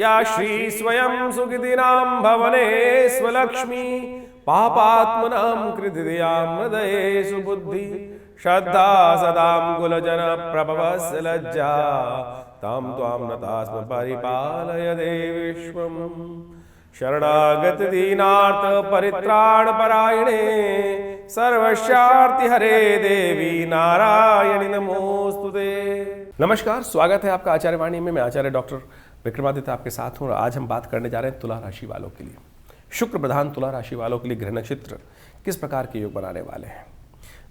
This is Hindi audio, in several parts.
या श्री स्वयं सुखिदीनां भवने स्वलक्ष्मी पापात्मनां कृतियां हृदये सुबुद्धि श्रद्धा सदां कुलजन प्रभवस्य लज्जा तां त्वां नतास्म परिपालय देवीश्वम् शरणागत दीनार्थ परित्राण परायणे सर्वस्यार्ति हरे देवी नारायणी नमोस्तुते। नमस्कार, स्वागत है आपका आचार्य वाणी में। मैं आचार्य डॉक्टर विक्रमादित्य आपके साथ हूँ और आज हम बात करने जा रहे हैं तुला राशि वालों के लिए। शुक्र प्रधान तुला राशि वालों के लिए ग्रह नक्षत्र किस प्रकार के योग बनाने वाले हैं।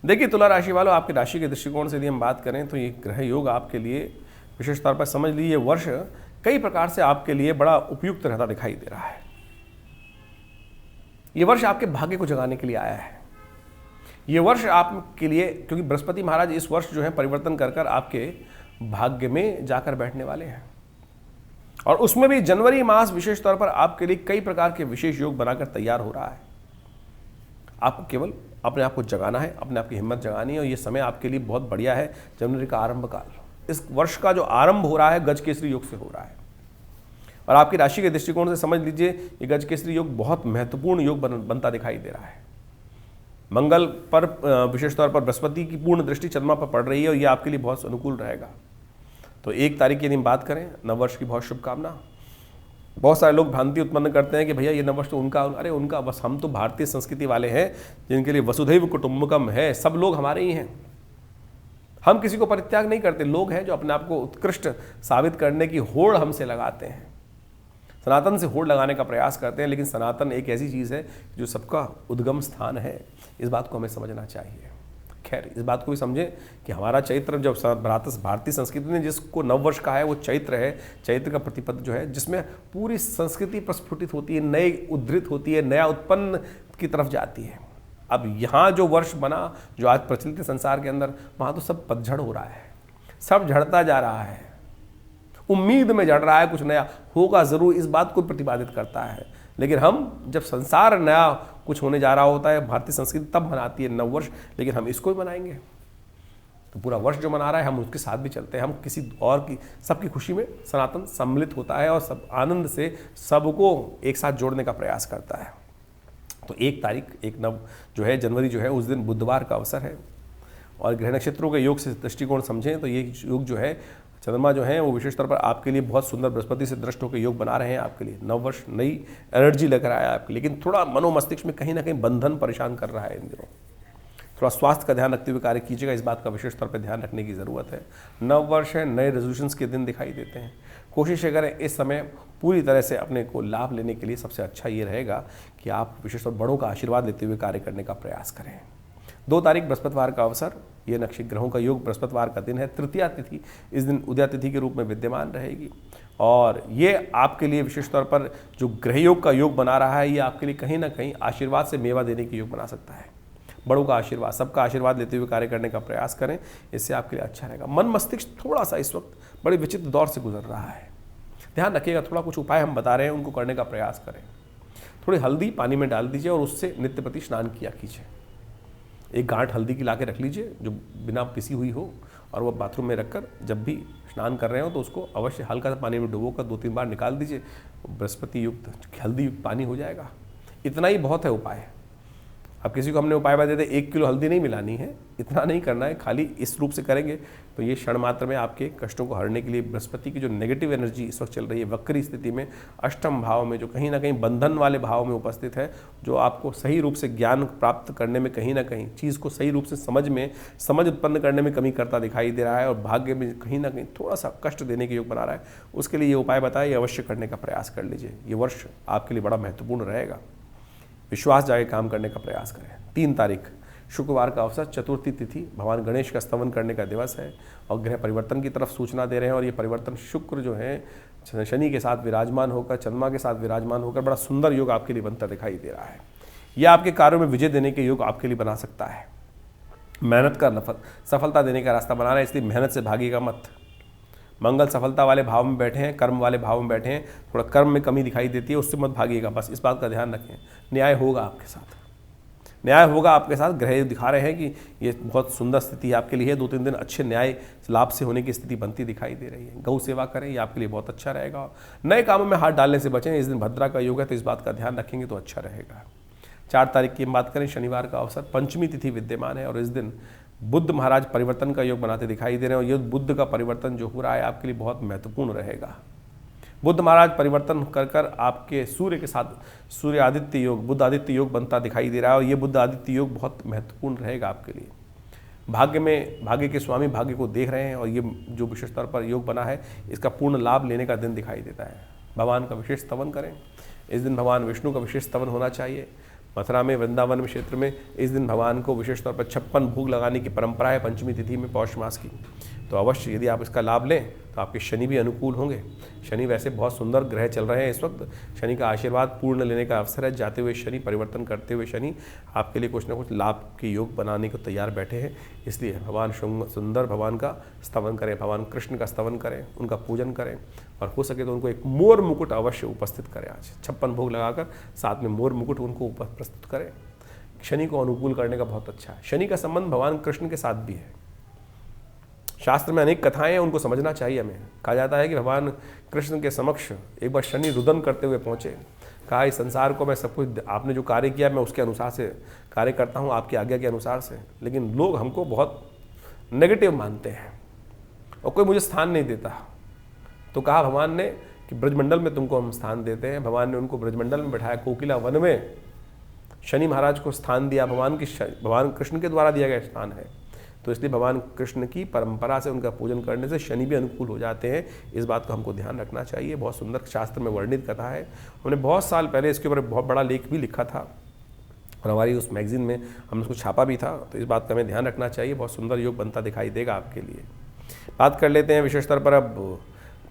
देखिए, तुला राशि वालों, आपकी राशि के दृष्टिकोण से यदि हम बात करें तो ये ग्रह योग आपके लिए विशेष तौर पर समझ लीजिए वर्ष कई प्रकार से आपके लिए बड़ा उपयुक्त रहता दिखाई दे रहा है। ये वर्ष आपके भाग्य को जगाने के लिए आया है। ये वर्ष आपके लिए, क्योंकि बृहस्पति महाराज इस वर्ष जो है परिवर्तन कर कर आपके भाग्य में जाकर बैठने वाले हैं और उसमें भी जनवरी मास विशेष तौर पर आपके लिए कई प्रकार के विशेष योग बनाकर तैयार हो रहा है। आपको केवल अपने आप को जगाना है, अपने आप की हिम्मत जगानी है और ये समय आपके लिए बहुत बढ़िया है। जनवरी का आरंभ काल, इस वर्ष का जो आरंभ हो रहा है गजकेसरी योग से हो रहा है और आपकी राशि के दृष्टिकोण से समझ लीजिए ये गजकेसरी योग बहुत महत्वपूर्ण योग बनता दिखाई दे रहा है। मंगल पर विशेष तौर पर बृहस्पति की पूर्ण दृष्टि चंद्रमा पर पड़ रही है और ये आपके लिए बहुत अनुकूल रहेगा। तो 1 तारीख की यदि हम बात करें, नववर्ष की बहुत शुभकामना। बहुत सारे लोग भ्रांति उत्पन्न करते हैं कि भैया ये नववर्ष तो उनका, अरे उनका बस, हम तो भारतीय संस्कृति वाले हैं जिनके लिए वसुधैव कुटुंबकम है, सब लोग हमारे ही हैं। हम किसी को परित्याग नहीं करते। लोग हैं जो अपने आप को उत्कृष्ट साबित करने की होड़ हमसे लगाते हैं, सनातन से होड़ लगाने का प्रयास करते हैं, लेकिन सनातन एक ऐसी चीज़ है जो सबका उद्गम स्थान है। इस बात को हमें समझना चाहिए। खैर, इस बात को भी समझें कि हमारा चैत्र, जब भारतीय संस्कृति ने जिसको नववर्ष कहा है वो चैत्र है। चैत्र का प्रतिपद जो है जिसमें पूरी संस्कृति प्रस्फुटित होती है, नई उद्धृत होती है, नया उत्पन्न की तरफ जाती है। अब यहाँ जो वर्ष बना, जो आज प्रचलित है संसार के अंदर, वहाँ तो सब पतझड़ हो रहा है, सब झड़ता जा रहा है, उम्मीद में जड़ रहा है कुछ नया होगा ज़रूर, इस बात को प्रतिपादित करता है। लेकिन हम जब संसार नया कुछ होने जा रहा होता है, भारतीय संस्कृति तब मनाती है नववर्ष, लेकिन हम इसको भी मनाएंगे। तो पूरा वर्ष जो मना रहा है हम उसके साथ भी चलते हैं। हम किसी और की, सबकी खुशी में सनातन सम्मिलित होता है और सब आनंद से सबको एक साथ जोड़ने का प्रयास करता है। तो 1 तारीख, 1 नव जो है जनवरी जो है, उस दिन बुधवार का अवसर है और ग्रह नक्षत्रों के योग से दृष्टिकोण समझें तो ये योग जो है, चंद्रमा जो है वो विशेष तौर पर आपके लिए बहुत सुंदर बृहस्पति से दृष्ट होकर योग बना रहे हैं आपके लिए। नववर्ष नई एनर्जी लेकर आया है आपके, लेकिन थोड़ा मनोमस्तिष्क में कहीं ना कहीं बंधन परेशान कर रहा है इन दिनों। थोड़ा स्वास्थ्य का ध्यान रखते हुए कार्य कीजिएगा, इस बात का विशेष तौर पर ध्यान रखने की ज़रूरत है। नववर्ष है, नए रेजोल्यूशंस के दिन दिखाई देते हैं। कोशिश करें इस समय पूरी तरह से अपने को लाभ लेने के लिए सबसे अच्छा ये रहेगा कि आप विशेष तौर बड़ों का आशीर्वाद लेते हुए कार्य करने का प्रयास करें। 2 तारीख बृहस्पतिवार का अवसर, ये नक्षत्र ग्रहों का योग बृहस्पतिवार का दिन है। तृतीया तिथि इस दिन उदया तिथि के रूप में विद्यमान रहेगी और ये आपके लिए विशेष तौर पर जो ग्रह योग का योग बना रहा है, ये आपके लिए कहीं ना कहीं आशीर्वाद से मेवा देने की योग बना सकता है। बड़ों का आशीर्वाद, सबका आशीर्वाद लेते हुए कार्य करने का प्रयास करें, इससे आपके लिए अच्छा रहेगा। मन मस्तिष्क थोड़ा सा इस वक्त बड़े विचित्र दौर से गुजर रहा है, ध्यान रखिएगा। थोड़ा कुछ उपाय हम बता रहे हैं, उनको करने का प्रयास करें। थोड़ी हल्दी पानी में डाल दीजिए और उससे नित्य प्रति स्नान किया कीजिए। 1 गांठ हल्दी की ला के रख लीजिए जो बिना पिसी हुई हो और वो बाथरूम में रखकर जब भी स्नान कर रहे हो तो उसको अवश्य हल्का सा पानी में डुबोकर 2-3 बार निकाल दीजिए। बृहस्पति युक्त हल्दी युक्त पानी हो जाएगा। इतना ही बहुत है उपाय। अब किसी को हमने उपाय बता देते 1 किलो हल्दी नहीं मिलानी है, इतना नहीं करना है, खाली इस रूप से करेंगे तो ये क्षण मात्र में आपके कष्टों को हरने के लिए बृहस्पति की जो नेगेटिव एनर्जी इस वक्त चल रही है वक्री स्थिति में, अष्टम भाव में, जो कहीं ना कहीं बंधन वाले भाव में उपस्थित है, जो आपको सही रूप से ज्ञान प्राप्त करने में, कहीं ना कहीं चीज़ को सही रूप से समझ उत्पन्न करने में कमी करता दिखाई दे रहा है और भाग्य में कहीं ना कहीं थोड़ा सा कष्ट देने के योग बना रहा है। उसके लिए ये उपाय बताए, ये अवश्य करने का प्रयास कर लीजिए। ये वर्ष आपके लिए बड़ा महत्वपूर्ण रहेगा। विश्वास जाके काम करने का प्रयास करें। 3 तारीख शुक्रवार का अवसर, चतुर्थी तिथि, भगवान गणेश का स्तवन करने का दिवस है और ग्रह परिवर्तन की तरफ सूचना दे रहे हैं और ये परिवर्तन शुक्र जो है शनि के साथ विराजमान होकर, चंद्रमा के साथ विराजमान होकर बड़ा सुंदर योग आपके लिए बनता दिखाई दे रहा है। यह आपके कार्यों में विजय देने के योग आपके लिए बना सकता है। मेहनत का सफलता देने का रास्ता बना रहा है, इसलिए मेहनत से भागिएगा मत। मंगल सफलता वाले भाव में बैठे हैं, कर्म वाले भाव में बैठे हैं, थोड़ा कर्म में कमी दिखाई देती है, उससे मत भागिएगा, बस इस बात का ध्यान रखें। न्याय होगा आपके साथ। न्याय होगा आपके साथ। ग्रह दिखा रहे हैं कि ये बहुत सुंदर स्थिति आपके लिए है। 2-3 दिन अच्छे न्याय लाभ से होने की स्थिति बनती दिखाई दे रही है। गौ सेवा करें, ये आपके लिए बहुत अच्छा रहेगा। नए कामों में हाथ डालने से बचें। इस दिन भद्रा का योग है, तो इस बात का ध्यान रखेंगे तो अच्छा रहेगा। 4 तारीख की हम बात करें, शनिवार का अवसर, पंचमी तिथि विद्यमान है और इस दिन बुद्ध महाराज परिवर्तन का योग बनाते दिखाई दे रहे हैं। और ये बुद्ध का परिवर्तन जो हो रहा है आपके लिए बहुत महत्वपूर्ण रहेगा। बुद्ध महाराज परिवर्तन कर कर आपके सूर्य के साथ सूर्य आदित्य योग, बुद्ध आदित्य योग बनता दिखाई दे रहा है और ये बुद्ध आदित्य योग बहुत महत्वपूर्ण रहेगा आपके लिए। भाग्य के स्वामी भाग्य को देख रहे हैं और ये जो विशेष तौर पर योग बना है इसका पूर्ण लाभ लेने का दिन दिखाई देता है। भगवान का विशेष स्तवन करें। इस दिन भगवान विष्णु का विशेष स्तवन होना चाहिए। मथुरा में, वृंदावन क्षेत्र में इस दिन भगवान को विशेष तौर पर 56 भोग लगाने की परंपरा है पंचमी तिथि में पौष मास की। तो अवश्य यदि आप इसका लाभ लें तो आपके शनि भी अनुकूल होंगे। शनि वैसे बहुत सुंदर ग्रह चल रहे हैं इस वक्त। शनि का आशीर्वाद पूर्ण लेने का अवसर है। जाते हुए शनि, परिवर्तन करते हुए शनि आपके लिए कुछ ना कुछ लाभ के योग बनाने को तैयार बैठे हैं। इसलिए भगवान सुंदर भगवान का स्तवन करें, भगवान कृष्ण का स्तवन करें, उनका पूजन करें और हो सके तो उनको एक मोर मुकुट अवश्य उपस्थित करें। आज 56 भोग लगाकर साथ में मोर मुकुट उनको प्रस्तुत करें। शनि को अनुकूल करने का बहुत अच्छा है। शनि का संबंध भगवान कृष्ण के साथ भी है। शास्त्र में अनेक कथाएं हैं, उनको समझना चाहिए हमें। कहा जाता है कि भगवान कृष्ण के समक्ष एक बार शनि रुदन करते हुए पहुंचे। कहा, इस संसार को मैं सब कुछ, आपने जो कार्य किया मैं उसके अनुसार से कार्य करता हूं, आपकी आज्ञा के अनुसार से, लेकिन लोग हमको बहुत नेगेटिव मानते हैं और कोई मुझे स्थान नहीं देता। तो कहा भगवान ने कि ब्रजमंडल में तुमको हम स्थान देते हैं। भगवान ने उनको ब्रजमंडल में बैठाया, कोकिला वन में शनि महाराज को स्थान दिया। भगवान कृष्ण के द्वारा दिया गया स्थान है। तो इसलिए भगवान कृष्ण की परंपरा से उनका पूजन करने से शनि भी अनुकूल हो जाते हैं। इस बात को हमको ध्यान रखना चाहिए। बहुत सुंदर शास्त्र में वर्णित कथा है। हमने बहुत साल पहले इसके ऊपर बहुत बड़ा लेख भी लिखा था और हमारी उस मैगजीन में हमने उसको छापा भी था। तो इस बात का हमें ध्यान रखना चाहिए। बहुत सुंदर योग बनता दिखाई देगा आपके लिए। बात कर लेते हैं विशेष तौर पर अब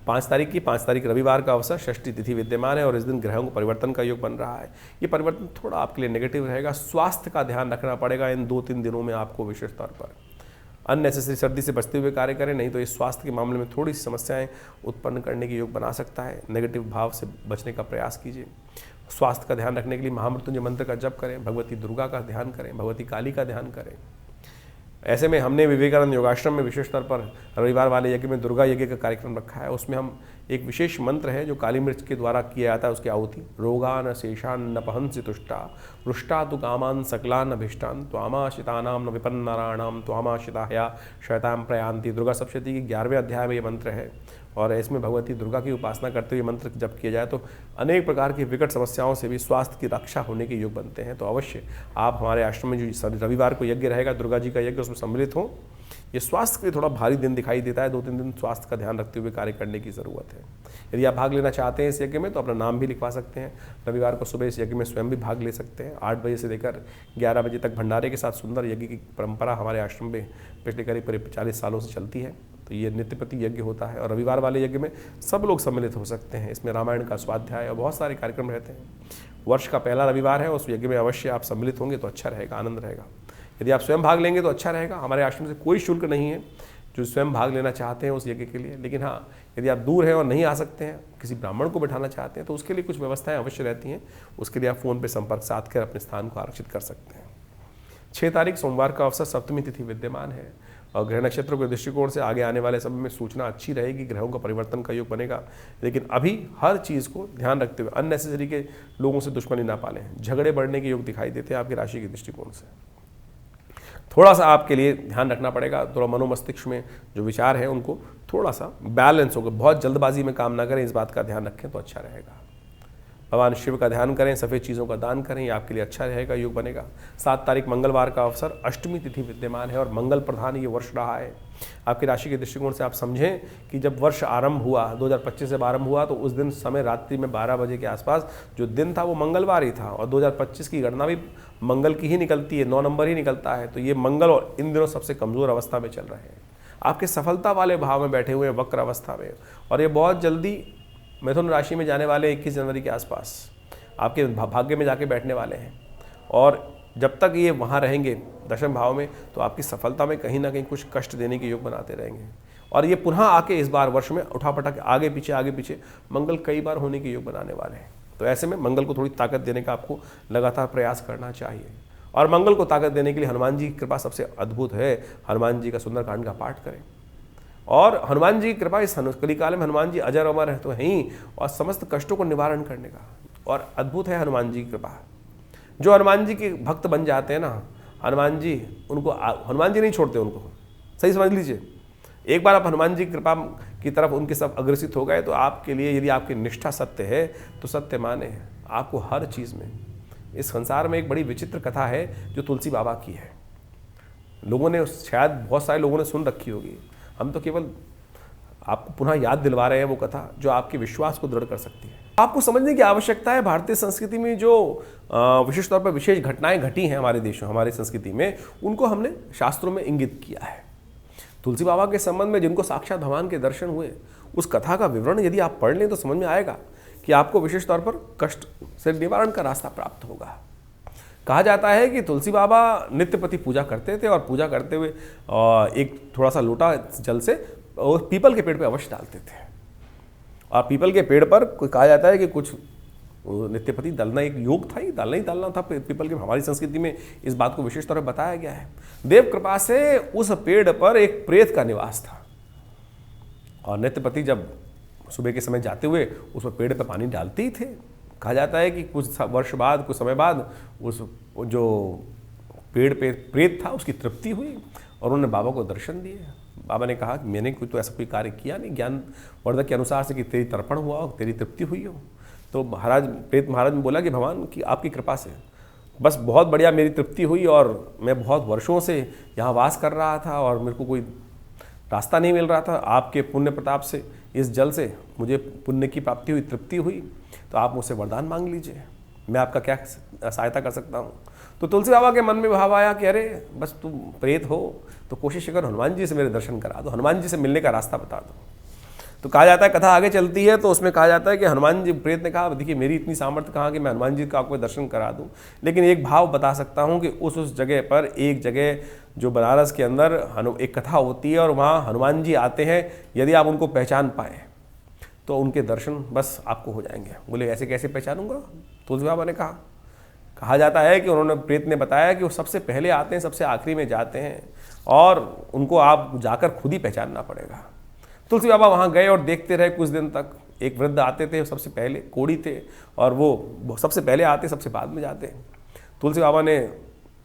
5 तारीख की। 5 तारीख रविवार का अवसर, षष्ठी तिथि विद्यमान है और इस दिन ग्रहों को परिवर्तन का योग बन रहा है। ये परिवर्तन थोड़ा आपके लिए नेगेटिव रहेगा। स्वास्थ्य का ध्यान रखना पड़ेगा इन 2-3 दिनों में आपको। विशेष तौर पर अननेसेसरी सर्दी से बचते हुए कार्य करें, नहीं तो इस स्वास्थ्य के मामले में थोड़ी सी समस्याएं उत्पन्न करने के योग बना सकता है। नेगेटिव भाव से बचने का प्रयास कीजिए। स्वास्थ्य का ध्यान रखने के लिए महामृत्युंजय मंत्र का जप करें, भगवती दुर्गा का ध्यान करें, भगवती काली का ध्यान करें। ऐसे में हमने विवेकानंद योगाश्रम में विशेष तौर पर रविवार वाले यज्ञ में दुर्गा यज्ञ का कार्यक्रम रखा है। उसमें हम एक विशेष मंत्र है जो काली मिर्च के द्वारा किया जाता है, उसकी आहुति, रोगान शेषान न पहंसि तुष्टा रुष्टा तु कामान सकलान अभिष्टान त्वामाशितानाम न विपन्नाराणाम त्वामाशिताया शयताम प्रयांति। दुर्गा सप्तशती की 11वें अध्याय में ये मंत्र है और इसमें भगवती दुर्गा की उपासना करते हुए मंत्र जप किया जाए तो अनेक प्रकार की विकट समस्याओं से भी स्वास्थ्य की रक्षा होने के योग बनते हैं। तो अवश्य आप हमारे आश्रम में जो रविवार को यज्ञ रहेगा, दुर्गा जी का यज्ञ, उसमें सम्मिलित हों। ये स्वास्थ्य के लिए थोड़ा भारी दिन दिखाई देता है। 2-3 दिन स्वास्थ्य का ध्यान रखते हुए कार्य करने की ज़रूरत है। यदि आप भाग लेना चाहते हैं इस यज्ञ में तो अपना नाम भी लिखवा सकते हैं। रविवार को सुबह इस यज्ञ में स्वयं भी भाग ले सकते हैं। 8 बजे से लेकर 11 बजे तक भंडारे के साथ सुंदर यज्ञ की परंपरा हमारे आश्रम में पिछले करीब 40 सालों से चलती है। तो ये नित्य प्रति यज्ञ होता है और रविवार वाले यज्ञ में सब लोग सम्मिलित हो सकते हैं। इसमें रामायण का स्वाध्याय और बहुत सारे कार्यक्रम रहते हैं। वर्ष का पहला रविवार है, उस यज्ञ में अवश्य आप सम्मिलित होंगे तो अच्छा रहेगा, आनंद रहेगा। यदि आप स्वयं भाग लेंगे तो अच्छा रहेगा। हमारे आश्रम से कोई शुल्क नहीं है जो स्वयं भाग लेना चाहते हैं उस यज्ञ के लिए। लेकिन हाँ, यदि आप दूर हैं और नहीं आ सकते हैं, किसी ब्राह्मण को बिठाना चाहते हैं तो उसके लिए कुछ व्यवस्थाएं अवश्य रहती हैं। उसके लिए आप फ़ोन पे संपर्क साध कर अपने स्थान को आरक्षित कर सकते हैं। 6 तारीख सोमवार का अवसर, सप्तमी तिथि विद्यमान है और ग्रह नक्षत्रों के दृष्टिकोण से आगे आने वाले समय में सूचना अच्छी रहेगी। ग्रहों का परिवर्तन का योग बनेगा, लेकिन अभी हर चीज़ को ध्यान रखते हुए अननेसेसरी के लोगों से दुश्मनी ना पालें। झगड़े बढ़ने के योग दिखाई देते हैं आपकी राशि के दृष्टिकोण से। थोड़ा सा आपके लिए ध्यान रखना पड़ेगा। थोड़ा मनोमस्तिष्क में जो विचार है उनको थोड़ा सा बैलेंस होगा। बहुत जल्दबाजी में काम ना करें, इस बात का ध्यान रखें तो अच्छा रहेगा। भगवान शिव का ध्यान करें, सफ़ेद चीज़ों का दान करें, ये आपके लिए अच्छा रहेगा, योग बनेगा। 7 तारीख मंगलवार का अवसर, अष्टमी तिथि विद्यमान है और मंगल प्रधान ये वर्ष रहा है। आपकी राशि के दृष्टिकोण से आप समझें कि जब वर्ष आरंभ हुआ 2025 से आरंभ हुआ तो उस दिन समय रात्रि में 12 बजे के आसपास जो दिन था वो मंगलवार ही था और 2025 की गणना भी मंगल की ही निकलती है, 9 नंबर ही निकलता है। तो ये मंगल और इन दिनों सबसे कमज़ोर अवस्था में चल रहे हैं। आपके सफलता वाले भाव में बैठे हुए हैं वक्र अवस्था में और ये बहुत जल्दी मिथुन राशि में जाने वाले 21 जनवरी के आसपास आपके भाग्य में जाके बैठने वाले हैं और जब तक ये वहाँ रहेंगे दशम भाव में तो आपकी सफलता में कहीं ना कहीं कुछ कष्ट देने के योग बनाते रहेंगे और ये पुनः आके इस बार वर्ष में उठा-पटक आगे पीछे मंगल कई बार होने के योग बनाने वाले हैं। तो ऐसे में मंगल को थोड़ी ताकत देने का आपको लगातार प्रयास करना चाहिए और मंगल को ताकत देने के लिए हनुमान जी की कृपा सबसे अद्भुत है। हनुमान जी का सुंदरकांड का पाठ करें और हनुमान जी की कृपा इस कलिकाल में हनुमान जी अजर अमर है तो हैं ही, और समस्त कष्टों को निवारण करने का और अद्भुत है हनुमान जी की कृपा। जो हनुमान जी के भक्त बन जाते हैं ना, हनुमान जी उनको, हनुमान जी नहीं छोड़ते उनको, सही समझ लीजिए। एक बार आप हनुमान जी की कृपा की तरफ उनके सब अग्रसित हो गए तो आपके लिए, यदि आपकी निष्ठा सत्य है तो सत्य माने आपको हर चीज़ में। इस संसार में एक बड़ी विचित्र कथा है जो तुलसी बाबा की है। लोगों ने, शायद बहुत सारे लोगों ने सुन रखी होगी, हम तो केवल आपको पुनः याद दिलवा रहे हैं वो कथा जो आपके विश्वास को दृढ़ कर सकती है। आपको समझने की आवश्यकता है भारतीय संस्कृति में जो विशेष तौर पर विशेष घटनाएं घटी हैं हमारे देशों, हमारी संस्कृति में, उनको हमने शास्त्रों में इंगित किया है। तुलसी बाबा के संबंध में जिनको साक्षात भगवान के दर्शन हुए, उस कथा का विवरण यदि आप पढ़ लें तो समझ में आएगा कि आपको विशेष तौर पर कष्ट से निवारण का रास्ता प्राप्त होगा। कहा जाता है कि तुलसी बाबा नित्य प्रति पूजा करते थे और पूजा करते हुए एक थोड़ा सा लोटा जल से पीपल के पेड़ पे अवश्य डालते थे, और पीपल के पेड़ पर कहा जाता है कि कुछ नित्यपति दलना एक योग था, ही डालना ही डालना था पीपल के। हमारी संस्कृति में इस बात को विशेष तौर पर बताया गया है। देव कृपा से उस पेड़ पर एक प्रेत का निवास था, और नित्यपति जब सुबह के समय जाते हुए उस पेड़ पर पानी डालते ही थे। कहा जाता है कि कुछ वर्ष बाद, कुछ समय बाद उस जो पेड़ पे प्रेत था उसकी तृप्ति हुई और उन्होंने बाबा को दर्शन दिए। बाबा ने कहा कि मैंने कोई तो ऐसा कोई कार्य किया नहीं, ज्ञान वर्धक के अनुसार से कि तेरी तर्पण हुआ हो, तेरी तृप्ति हुई हो। तो प्रेत महाराज ने बोला कि भगवान की आपकी कृपा से बस बहुत बढ़िया मेरी तृप्ति हुई, और मैं बहुत वर्षों से यहाँ वास कर रहा था और मेरे को कोई रास्ता नहीं मिल रहा था। आपके पुण्य प्रताप से, इस जल से मुझे पुण्य की प्राप्ति हुई, तृप्ति हुई, तो आप मुझसे वरदान मांग लीजिए, मैं आपका क्या सहायता कर सकता हूँ। तो तुलसी बाबा के मन में भाव आया कि अरे बस तुम प्रेत हो तो कोशिश कर हनुमान जी से मेरे दर्शन करा दो, हनुमान जी से मिलने का रास्ता बता दो। तो कहा जाता है, कथा आगे चलती है तो उसमें कहा जाता है कि हनुमान जी, प्रेत ने कहा देखिए मेरी इतनी सामर्थ्य कहाँ कि मैं हनुमान जी का आपको दर्शन करा दूँ, लेकिन एक भाव बता सकता हूँ कि उस जगह पर, एक जगह जो बनारस के अंदर एक कथा होती है और वहाँ हनुमान जी आते हैं, यदि आप उनको पहचान पाए तो उनके दर्शन बस आपको हो जाएंगे। बोले ऐसे कैसे पहचानूंगा? तुलसी बाबा ने कहा जाता है कि उन्होंने, प्रेत ने बताया कि वो सबसे पहले आते हैं, सबसे आखिरी में जाते हैं, और उनको आप जाकर खुद ही पहचानना पड़ेगा। तुलसी बाबा वहाँ गए और देखते रहे कुछ दिन तक। एक वृद्ध आते थे, सबसे पहले कोढ़ी थे, और वो सबसे पहले आते, सबसे बाद में जाते। तुलसी बाबा ने,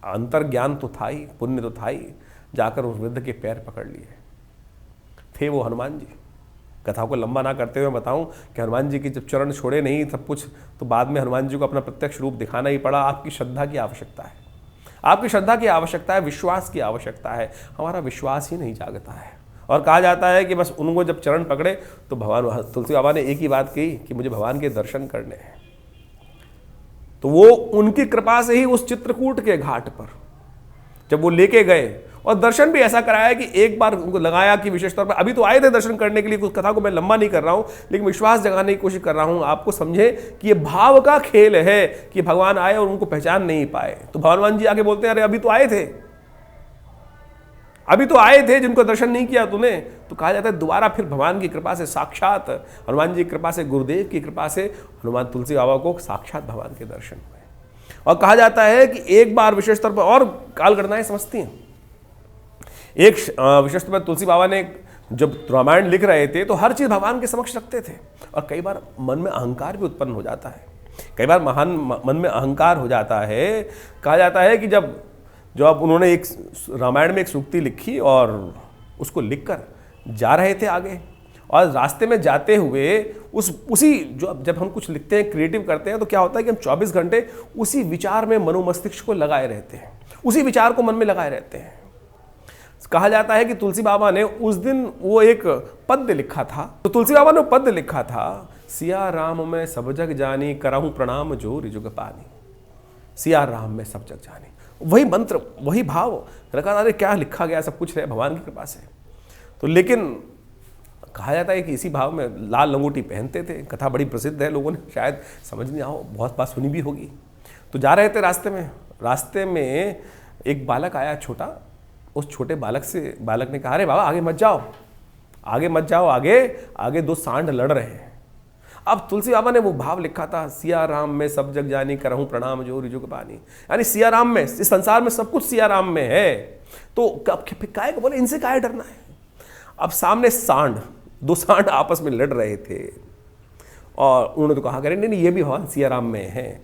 अंतर ज्ञान तो था ही, पुण्य तो था ही, जाकर उस वृद्ध के पैर पकड़ लिए। थे वो हनुमान जी। कथा को लंबा ना करते हुए बताऊं कि हनुमान जी की जब चरण छोड़े नहीं सब कुछ, तो बाद में हनुमान जी को अपना प्रत्यक्ष रूप दिखाना ही पड़ा। आपकी श्रद्धा की आवश्यकता है, आपकी श्रद्धा की आवश्यकता है, विश्वास की आवश्यकता है। हमारा विश्वास ही नहीं जागता है, और कहा जाता है कि बस उनको जब चरण पकड़े तो भगवान, तुलसी बाबा ने एक ही बात कही कि मुझे भगवान के दर्शन करने हैं। तो वो उनकी कृपा से ही उस चित्रकूट के घाट पर जब वो लेके गए, और दर्शन भी ऐसा कराया कि एक बार उनको लगाया कि विशेष तौर पर, अभी तो आए थे दर्शन करने के लिए, कुछ कथा को मैं लंबा नहीं कर रहा हूं, लेकिन विश्वास जगाने की कोशिश कर रहा हूं आपको समझे कि ये भाव का खेल है कि भगवान आए और उनको पहचान नहीं पाए। तो भगवान जी आके बोलते हैं अरे अभी तो आए थे, अभी तो आए थे, जिनको दर्शन नहीं किया तूने। तो कहा जाता है दोबारा फिर भगवान की कृपा से, साक्षात हनुमान जी की कृपा से, गुरुदेव की कृपा से हनुमान तुलसी बाबा को साक्षात भगवान के दर्शन हुए। और कहा जाता है कि एक बार विशेष तौर पर, और काल घटनाएं समझती हैं, एक विशेष तौर पर तुलसी बाबा ने जब रामायण लिख रहे थे तो हर चीज भगवान के समक्ष रखते थे, और कई बार मन में अहंकार भी उत्पन्न हो जाता है, कई बार मन में अहंकार हो जाता है। कहा जाता है कि जब उन्होंने एक रामायण में एक सूक्ति लिखी और उसको लिखकर जा रहे थे आगे, और रास्ते में जाते हुए उसी जो जब हम कुछ लिखते हैं, क्रिएटिव करते हैं, तो क्या होता है कि हम 24 घंटे उसी विचार में मनोमस्तिष्क को लगाए रहते हैं, उसी विचार को मन में लगाए रहते हैं। कहा जाता है कि तुलसी बाबा ने उस दिन वो एक पद्य लिखा था, तो तुलसी बाबा ने पद्य लिखा था, सिया राम में सब जग जानी, करहूं प्रणाम जो रिजुग पानी। सिया राम में सब जग जानी, वही मंत्र, वही भाव रखा। अरे क्या लिखा गया, सब कुछ है भगवान की कृपा से। तो लेकिन कहा जाता है कि इसी भाव में लाल लंगोटी पहनते थे। कथा बड़ी प्रसिद्ध है, लोगों ने शायद समझ नहीं आओ, बहुत बात सुनी भी होगी। तो जा रहे थे रास्ते में एक बालक आया छोटा। उस छोटे बालक ने कहा अरे बाबा आगे मत जाओ, आगे 2 सांड लड़ रहे हैं। अब तुलसी बाबा ने वो भाव लिखा था, सिया राम में सब जग जानी, करहूं प्रणाम जो रिजु के पानी। यानी सिया राम में, इस संसार में सब कुछ सिया राम में है, तो काय को बोले इनसे काय डरना है। अब सामने सांड, दो सांड आपस में लड़ रहे थे और उन्होंने तो कहा करें नहीं ये भी भगवान सिया राम में है।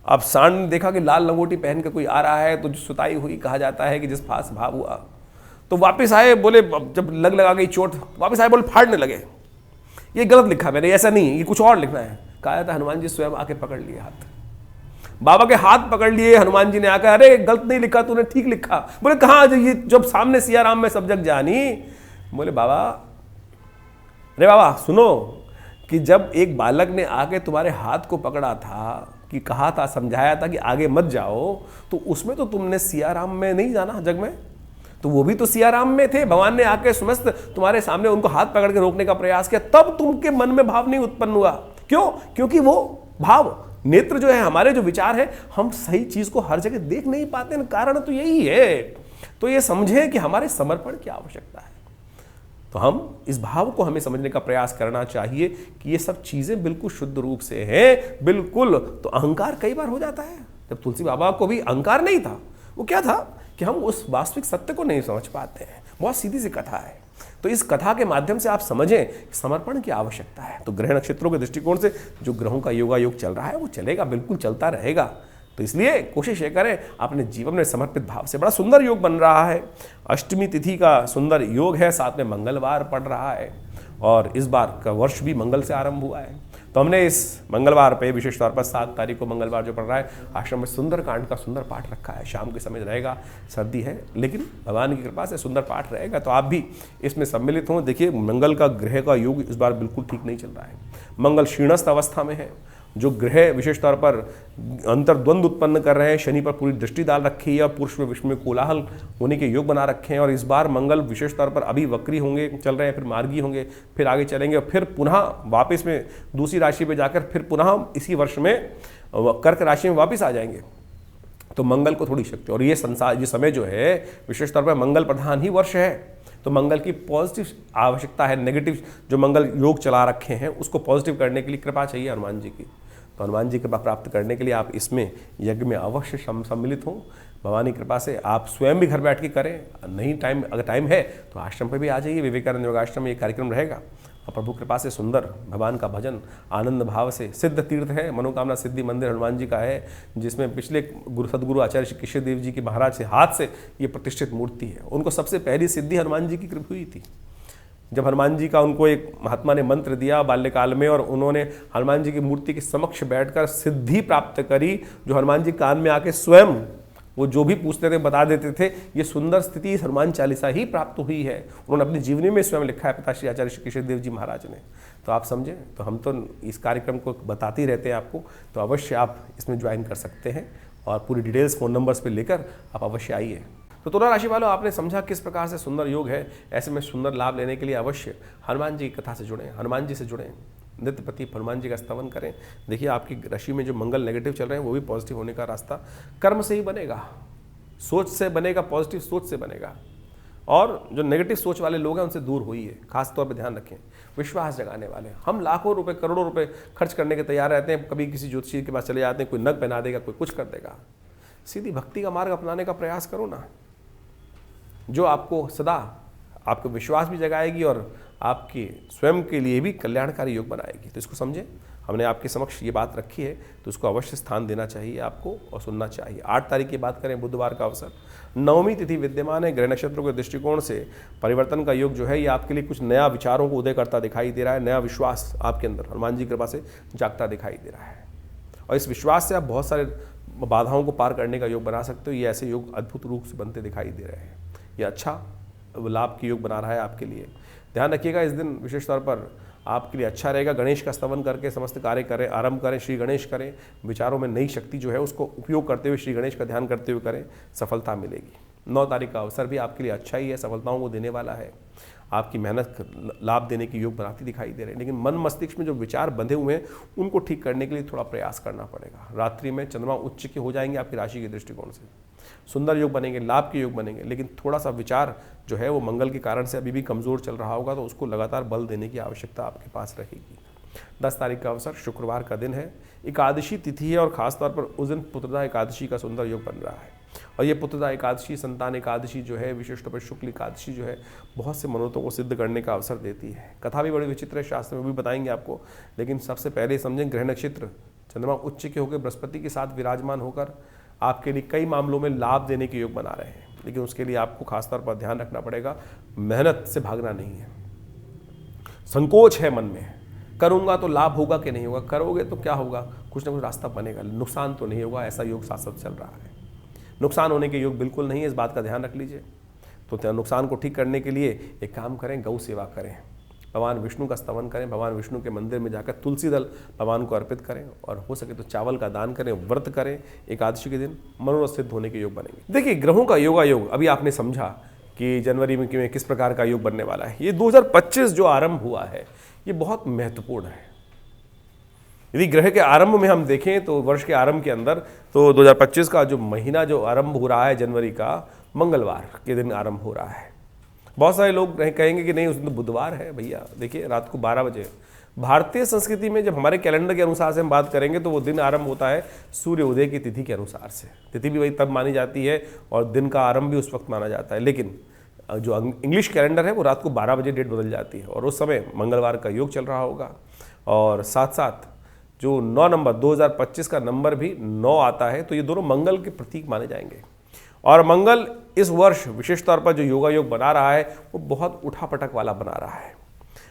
अब सांड ने देखा कि लाल लंगोटी पहन के कोई आ रहा है, तो जो सुताई हुई कहा जाता है कि जिस फास भाव हुआ, तो वापस आए, बोले जब लगा गई चोट, वापस आए, बोले फाड़ने लगे, ये गलत लिखा मैंने, ऐसा नहीं, ये कुछ और लिखना है। कहा था हनुमान जी स्वयं आके पकड़ लिए हाथ, बाबा के हाथ पकड़ लिए। हनुमान जी ने आकर, अरे गलत नहीं लिखा तूने, ठीक लिखा। बोले कहाँ, ये जब सामने सिया राम में सब जग जानी। बोले बाबा, अरे बाबा सुनो, कि जब एक बालक ने आके तुम्हारे हाथ को पकड़ा था, कि कहा था, समझाया था कि आगे मत जाओ, तो उसमें तो तुमने सिया राम में नहीं जाना जग में, तो वो भी तो सिया राम में थे। भगवान ने आके समस्त तुम्हारे सामने उनको हाथ पकड़ के रोकने का प्रयास किया, तब तुमके मन में भाव नहीं उत्पन्न हुआ। क्यों? क्योंकि वो भाव, नेत्र जो है, हमारे जो विचार है, हम सही चीज को हर जगह देख नहीं पाते, कारण तो यही है। तो ये समझे कि हमारे समर्पण की आवश्यकता है। तो हम इस भाव को हमें समझने का प्रयास करना चाहिए कि ये सब चीजें बिल्कुल शुद्ध रूप से हैं, बिल्कुल। तो अहंकार कई बार हो जाता है। जब तुलसी बाबा को भी अहंकार नहीं था, वो क्या था कि हम उस वास्तविक सत्य को नहीं समझ पाते हैं। बहुत सीधी सी कथा है। तो इस कथा के माध्यम से आप समझें समर्पण की आवश्यकता है। तो ग्रह नक्षत्रों के दृष्टिकोण से जो ग्रहों का योगायोग चल रहा है वो चलेगा, बिल्कुल चलता रहेगा। तो इसलिए कोशिश ये करें अपने जीवन में समर्पित भाव से। बड़ा सुंदर योग बन रहा है, अष्टमी तिथि का सुंदर योग है, साथ में मंगलवार पड़ रहा है और इस बार का वर्ष भी मंगल से आरंभ हुआ है। तो हमने इस मंगलवार पे विशेष तौर पर 7 तारीख को मंगलवार जो पड़ रहा है, आश्रम में सुंदर कांड का सुंदर पाठ रखा है। शाम के समय रहेगा, सर्दी है, लेकिन भगवान की कृपा से सुंदर पाठ रहेगा। तो आप भी इसमें सम्मिलित हों। देखिए, मंगल का ग्रह का योग इस बार बिल्कुल ठीक नहीं चल रहा है। मंगल क्षीणस्थ अवस्था में है। जो ग्रह विशेष तौर पर अंतर्द्वंद उत्पन्न कर रहे हैं, शनि पर पूरी दृष्टि डाल रखी है और पुरुष में विश्व में कोलाहल होने के योग बना रखे हैं। और इस बार मंगल विशेष तौर पर अभी वक्री होंगे, चल रहे हैं, फिर मार्गी होंगे, फिर आगे चलेंगे और फिर पुनः वापस में दूसरी राशि पे जाकर फिर पुनः इसी वर्ष में कर्क राशि में वापस आ जाएंगे। तो मंगल को थोड़ी शक्ति, और ये संसार, ये समय जो है विशेष तौर पर मंगल प्रधान ही वर्ष है। तो मंगल की पॉजिटिव आवश्यकता है। नेगेटिव जो मंगल योग चला रखे हैं उसको पॉजिटिव करने के लिए कृपा चाहिए हनुमान जी की। तो हनुमान जी की कृपा प्राप्त करने के लिए आप इसमें यज्ञ में अवश्य सम्मिलित हों। भगवान की कृपा से आप स्वयं भी घर बैठ के करें, नहीं टाइम, अगर टाइम है तो आश्रम पे भी आ जाइए। विवेकानंद योगाश्रम में ये कार्यक्रम रहेगा और प्रभु कृपा से सुंदर भगवान का भजन आनंद भाव से। सिद्ध तीर्थ है, मनोकामना सिद्धि मंदिर हनुमान जी का है, जिसमें पिछले सदगुरु आचार्य श्री कृष्ण देव जी के महाराज से हाथ से ये प्रतिष्ठित मूर्ति है। उनको सबसे पहली सिद्धि हनुमान जी की कृपा हुई थी। जब हनुमान जी का उनको एक महात्मा ने मंत्र दिया बाल्यकाल में, और उन्होंने हनुमान जी की मूर्ति के समक्ष बैठकर सिद्धि प्राप्त करी, जो हनुमान जी कान में आके स्वयं वो जो भी पूछते थे बता देते थे। ये सुंदर स्थिति हनुमान चालीसा ही प्राप्त हुई है। उन्होंने अपनी जीवनी में स्वयं लिखा है पिता श्री आचार्य श्री कृष्ण देव जी महाराज ने। तो आप समझें, तो हम तो इस कार्यक्रम को बताते ही रहते हैं आपको, तो अवश्य आप इसमें ज्वाइन कर सकते हैं और पूरी डिटेल्स फ़ोन नंबर्स पर लेकर आप अवश्य आइए। तो तुला राशि वालों, आपने समझा किस प्रकार से सुंदर योग है। ऐसे में सुंदर लाभ लेने के लिए अवश्य हनुमान जी की कथा से जुड़ें, हनुमान जी से जुड़ें, नित्य प्रति हनुमान जी का स्तवन करें। देखिए, आपकी राशि में जो मंगल नेगेटिव चल रहे हैं वो भी पॉजिटिव होने का रास्ता कर्म से ही बनेगा, सोच से बनेगा, पॉजिटिव सोच से बनेगा। और जो नेगेटिव सोच वाले लोग हैं उनसे दूर होइए, खास तौर पर ध्यान रखें। विश्वास जगाने वाले, हम लाखों रुपए करोड़ों रुपए खर्च करने के तैयार रहते हैं, कभी किसी ज्योतिषी के पास चले जाते हैं, कोई नग पहना देगा, कोई कुछ कर देगा। सीधी भक्ति का मार्ग अपनाने का प्रयास करो ना, जो आपको सदा आपको विश्वास भी जगाएगी और आपके स्वयं के लिए भी कल्याणकारी योग बनाएगी। तो इसको समझें, हमने आपके समक्ष ये बात रखी है, तो उसको अवश्य स्थान देना चाहिए आपको और सुनना चाहिए। 8 तारीख की बात करें, बुधवार का अवसर, नवमी तिथि विद्यमान है। ग्रह नक्षत्रों के दृष्टिकोण से परिवर्तन का योग जो है ये आपके लिए कुछ नया विचारों को उदय करता दिखाई दे रहा है। नया विश्वास आपके अंदर हनुमान जी की कृपा से जागता दिखाई दे रहा है और इस विश्वास से आप बहुत सारे बाधाओं को पार करने का योग बना सकते हो। ये ऐसे योग अद्भुत रूप से बनते दिखाई दे रहे हैं। ये अच्छा लाभ की योग बना रहा है आपके लिए। ध्यान रखिएगा, इस दिन विशेष तौर पर आपके लिए अच्छा रहेगा। गणेश का स्तवन करके समस्त कार्य करें, आरंभ करें, श्री गणेश करें। विचारों में नई शक्ति जो है उसको उपयोग करते हुए श्री गणेश का ध्यान करते हुए करें, सफलता मिलेगी। 9 तारीख का अवसर भी आपके लिए अच्छा ही है, सफलताओं को देने वाला है। आपकी मेहनत लाभ देने की योग बनाती दिखाई दे रहे हैं, लेकिन मन मस्तिष्क में जो विचार बंधे हुए हैं उनको ठीक करने के लिए थोड़ा प्रयास करना पड़ेगा। रात्रि में चंद्रमा उच्च के हो जाएंगे आपकी राशि के दृष्टिकोण से, सुंदर योग बनेंगे, लाभ के योग बनेंगे, लेकिन थोड़ा सा विचार जो है वो मंगल के कारण से अभी भी कमज़ोर चल रहा होगा, तो उसको लगातार बल देने की आवश्यकता आपके पास रहेगी। 10 तारीख का अवसर शुक्रवार का दिन है, एकादशी तिथि है और खासतौर पर उस दिन पुत्रदा एकादशी का सुंदर योग बन रहा है। और ये पुत्रदा एकादशी, संतान एकादशी जो है, विशेष तौर पर शुक्ल एकादशी जो है, बहुत से मनोतों को सिद्ध करने का अवसर देती है। कथा भी बड़ी विचित्र है, शास्त्र में भी बताएंगे आपको, लेकिन सबसे पहले समझें ग्रह नक्षत्र चंद्रमा उच्च के होकर बृहस्पति के साथ विराजमान होकर आपके लिए कई मामलों में लाभ देने के योग बना रहे हैं। लेकिन उसके लिए आपको खासतौर पर ध्यान रखना पड़ेगा, मेहनत से भागना नहीं है। संकोच है मन में, करूंगा तो लाभ होगा कि नहीं होगा, करोगे तो क्या होगा, कुछ ना कुछ रास्ता बनेगा, नुकसान तो नहीं होगा, ऐसा योग साथ साथ चल रहा है। नुकसान होने के योग बिल्कुल नहीं है, इस बात का ध्यान रख लीजिए। तो नुकसान को ठीक करने के लिए एक काम करें, गौ सेवा करें, भगवान विष्णु का स्तवन करें, भगवान विष्णु के मंदिर में जाकर तुलसी दल भगवान को अर्पित करें और हो सके तो चावल का दान करें, व्रत करें एकादशी के दिन, मनोरथ सिद्ध होने के योग बनेंगे। देखिए ग्रहों का योगायोग अभी आपने समझा कि जनवरी में किस प्रकार का योग बनने वाला है। ये 2025 जो आरंभ हुआ है ये बहुत महत्वपूर्ण है। यदि ग्रह के आरंभ में हम देखें तो वर्ष के आरंभ के अंदर तो 2025 का जो महीना जो आरंभ हो रहा है जनवरी का, मंगलवार के दिन आरंभ हो रहा है। बहुत सारे लोग कहेंगे कि नहीं उस दिन तो बुधवार है। भैया देखिए रात को 12 बजे भारतीय संस्कृति में जब हमारे कैलेंडर के अनुसार से हम बात करेंगे तो वो दिन आरंभ होता है सूर्य उदय की तिथि के अनुसार से। तिथि भी वही तब मानी जाती है और दिन का आरंभ भी उस वक्त माना जाता है। लेकिन जो इंग्लिश कैलेंडर है वो रात को 12 बजे डेट बदल जाती है और उस समय मंगलवार का योग चल रहा होगा। और साथ साथ जो 9 नंबर 2025 का नंबर भी 9 आता है, तो ये दोनों मंगल के प्रतीक माने जाएंगे। और मंगल इस वर्ष विशेष तौर पर जो योगा योग बना रहा है वो बहुत उठापटक वाला बना रहा है।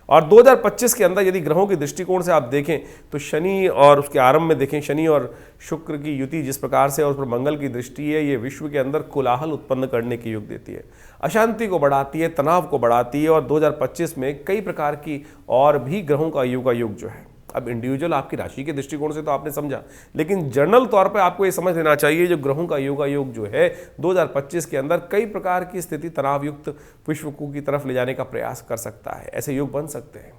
और 2025 के अंदर यदि ग्रहों के दृष्टिकोण से आप देखें तो शनि और उसके आरंभ में देखें, शनि और शुक्र की युति जिस प्रकार से और उस पर मंगल की दृष्टि है, ये विश्व के अंदर कोलाहल उत्पन्न करने की योग देती है, अशांति को बढ़ाती है, तनाव को बढ़ाती है। और 2025 में कई प्रकार की और भी ग्रहों का योगा योग जो है, अब इंडिविजुअल आपकी राशि के दृष्टिकोण से तो आपने समझा, लेकिन जनरल तौर पे आपको ये समझ लेना चाहिए जो ग्रहों का योगा योग जो है 2025 के अंदर कई प्रकार की स्थिति तनाव युक्त विश्व को की तरफ ले जाने का प्रयास कर सकता है। ऐसे योग बन सकते हैं।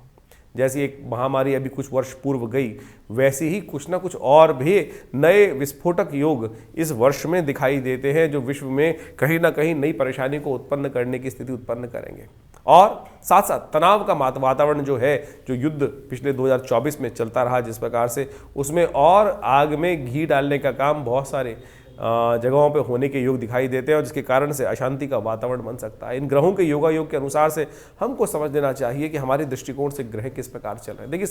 जैसी एक महामारी अभी कुछ वर्ष पूर्व गई, वैसे ही कुछ ना कुछ और भी नए विस्फोटक योग इस वर्ष में दिखाई देते हैं जो विश्व में कहीं ना कहीं नई परेशानी को उत्पन्न करने की स्थिति उत्पन्न करेंगे। और साथ साथ तनाव का वातावरण जो है, जो युद्ध पिछले 2024 में चलता रहा जिस प्रकार से, उसमें और आग में घी डालने का काम बहुत सारे जगहों पे होने के योग दिखाई देते हैं और जिसके कारण से अशांति का वातावरण बन सकता है। इन ग्रहों के योगा योग के अनुसार से हमको समझ लेना चाहिए कि हमारे दृष्टिकोण से ग्रह किस प्रकार चल रहे हैं। देखिए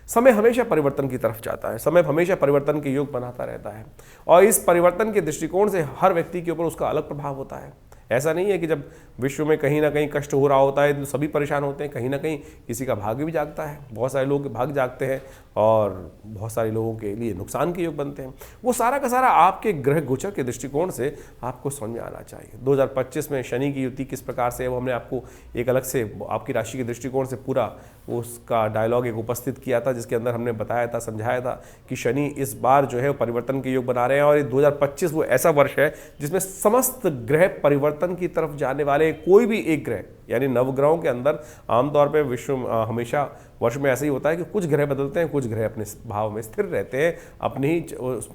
समय हमेशा परिवर्तन की तरफ जाता है, समय हमेशा परिवर्तन के योग बनाता रहता है और इस परिवर्तन के दृष्टिकोण से हर व्यक्ति के ऊपर उसका अलग प्रभाव होता है। ऐसा नहीं है कि जब विश्व में कहीं ना कहीं कष्ट हो रहा होता है तो सभी परेशान होते हैं, कहीं ना कहीं किसी का भाग्य भी जागता है, बहुत सारे लोग भाग जागते हैं और बहुत सारे लोगों के लिए नुकसान के योग बनते हैं। वो सारा का सारा आपके ग्रह गोचर के दृष्टिकोण से आपको समझ में आना चाहिए। 2025 में शनि की युति किस प्रकार से है वो हमने आपको एक अलग से आपकी राशि के दृष्टिकोण से पूरा उसका डायलॉग एक उपस्थित किया था, जिसके अंदर हमने बताया था, समझाया था कि शनि इस बार जो है परिवर्तन के योग बना रहे हैं और ये 2025 वो ऐसा वर्ष है जिसमें समस्त ग्रह परिवर्तन की तरफ जाने वाले। कोई भी एक ग्रह यानी नवग्रहों के अंदर आमतौर पर विश्व हमेशा वर्ष में ऐसा ही होता है कि कुछ ग्रह बदलते हैं, कुछ ग्रह अपने भाव में स्थिर रहते हैं, अपने ही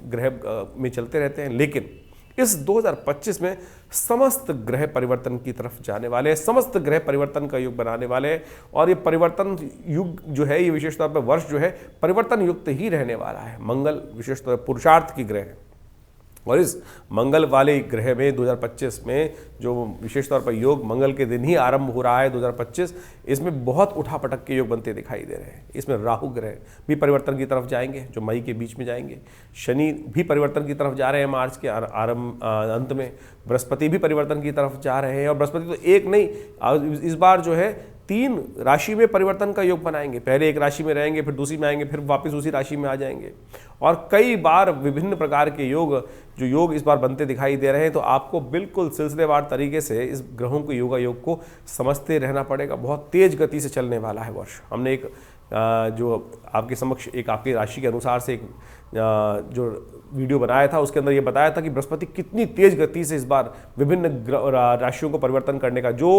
ग्रह में चलते रहते हैं। लेकिन इस 2025 में समस्त ग्रह परिवर्तन की तरफ जाने वाले हैं, समस्त ग्रह परिवर्तन का युग बनाने वाले हैं और ये परिवर्तन युग जो है, ये विशेष तौर पर वर्ष जो है परिवर्तन युक्त ही रहने वाला है। मंगल विशेष तौर पर पुरुषार्थ की ग्रह है और इस मंगल वाले ग्रह में 2025 में जो विशेष तौर पर योग मंगल के दिन ही आरंभ हो रहा है 2025, इसमें बहुत उठापटक के योग बनते दिखाई दे रहे हैं। इसमें राहु ग्रह भी परिवर्तन की तरफ जाएंगे जो मई के बीच में जाएंगे, शनि भी परिवर्तन की तरफ जा रहे हैं मार्च के आरंभ अंत में, बृहस्पति भी परिवर्तन की तरफ जा रहे हैं और बृहस्पति तो एक नहीं, इस बार जो है 3 राशि में परिवर्तन का योग बनाएंगे। पहले एक राशि में रहेंगे, फिर दूसरी में आएंगे, फिर वापस उसी राशि में आ जाएंगे और कई बार विभिन्न प्रकार के योग इस बार बनते दिखाई दे रहे हैं। तो आपको बिल्कुल सिलसिलेवार तरीके से इस ग्रहों के योगा योग को समझते रहना पड़ेगा। बहुत तेज गति से चलने वाला है वर्ष। हमने एक जो आपके समक्ष एक आपकी राशि के अनुसार से एक जो वीडियो बनाया था उसके अंदर ये बताया था कि बृहस्पति कितनी तेज गति से इस बार विभिन्न राशियों को परिवर्तन करने का जो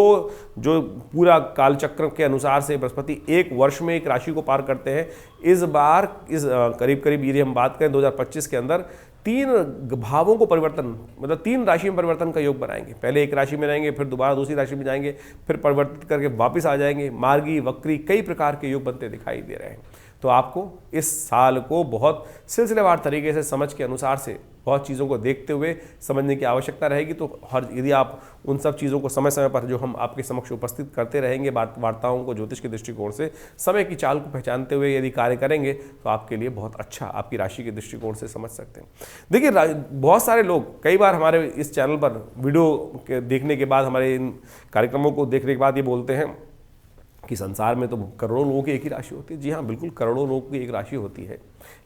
पूरा कालचक्र के अनुसार से बृहस्पति एक वर्ष में एक राशि को पार करते हैं। इस बार इस करीब यदि हम बात करें 2025 के अंदर 3 भावों को परिवर्तन, मतलब 3 राशि में परिवर्तन का योग बनाएंगे। पहले एक राशि में रहेंगे, फिर दोबारा दूसरी राशि में जाएंगे, फिर परिवर्तित करके वापस आ जाएंगे। मार्गी, वक्री, कई प्रकार के योग बनते दिखाई दे रहे हैं। तो आपको इस साल को बहुत सिलसिलेवार तरीके से समझ के अनुसार से बहुत चीज़ों को देखते हुए समझने की आवश्यकता रहेगी। तो यदि आप उन सब चीज़ों को समय समय पर जो हम आपके समक्ष उपस्थित करते रहेंगे वार्ताओं को ज्योतिष के दृष्टिकोण से समय की चाल को पहचानते हुए यदि कार्य करेंगे तो आपके लिए बहुत अच्छा आपकी राशि के दृष्टिकोण से समझ सकते हैं। देखिए, बहुत सारे लोग कई बार हमारे इस चैनल पर वीडियो देखने के बाद, हमारे इन कार्यक्रमों को देखने के बाद ये बोलते हैं कि संसार में तो करोड़ों लोगों की एक ही राशि होती है। जी हाँ, बिल्कुल करोड़ों लोगों की एक राशि होती है,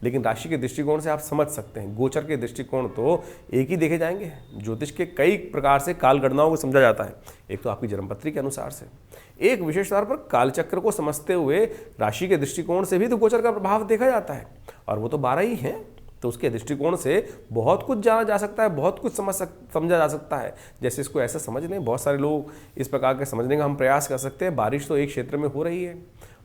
लेकिन राशि के दृष्टिकोण से आप समझ सकते हैं। गोचर के दृष्टिकोण तो एक ही देखे जाएंगे। ज्योतिष के कई प्रकार से काल गणनाओं को समझा जाता है। एक तो आपकी जन्मपत्री के अनुसार से, एक विशेष तौर पर कालचक्र को समझते हुए राशि के दृष्टिकोण से भी तो गोचर का प्रभाव देखा जाता है, और वो तो 12 ही है। तो उसके दृष्टिकोण से बहुत कुछ जाना जा सकता है, बहुत कुछ समझा जा सकता है। जैसे इसको ऐसा समझ लें, बहुत सारे लोग इस प्रकार के समझने का हम प्रयास कर सकते हैं। बारिश तो एक क्षेत्र में हो रही है,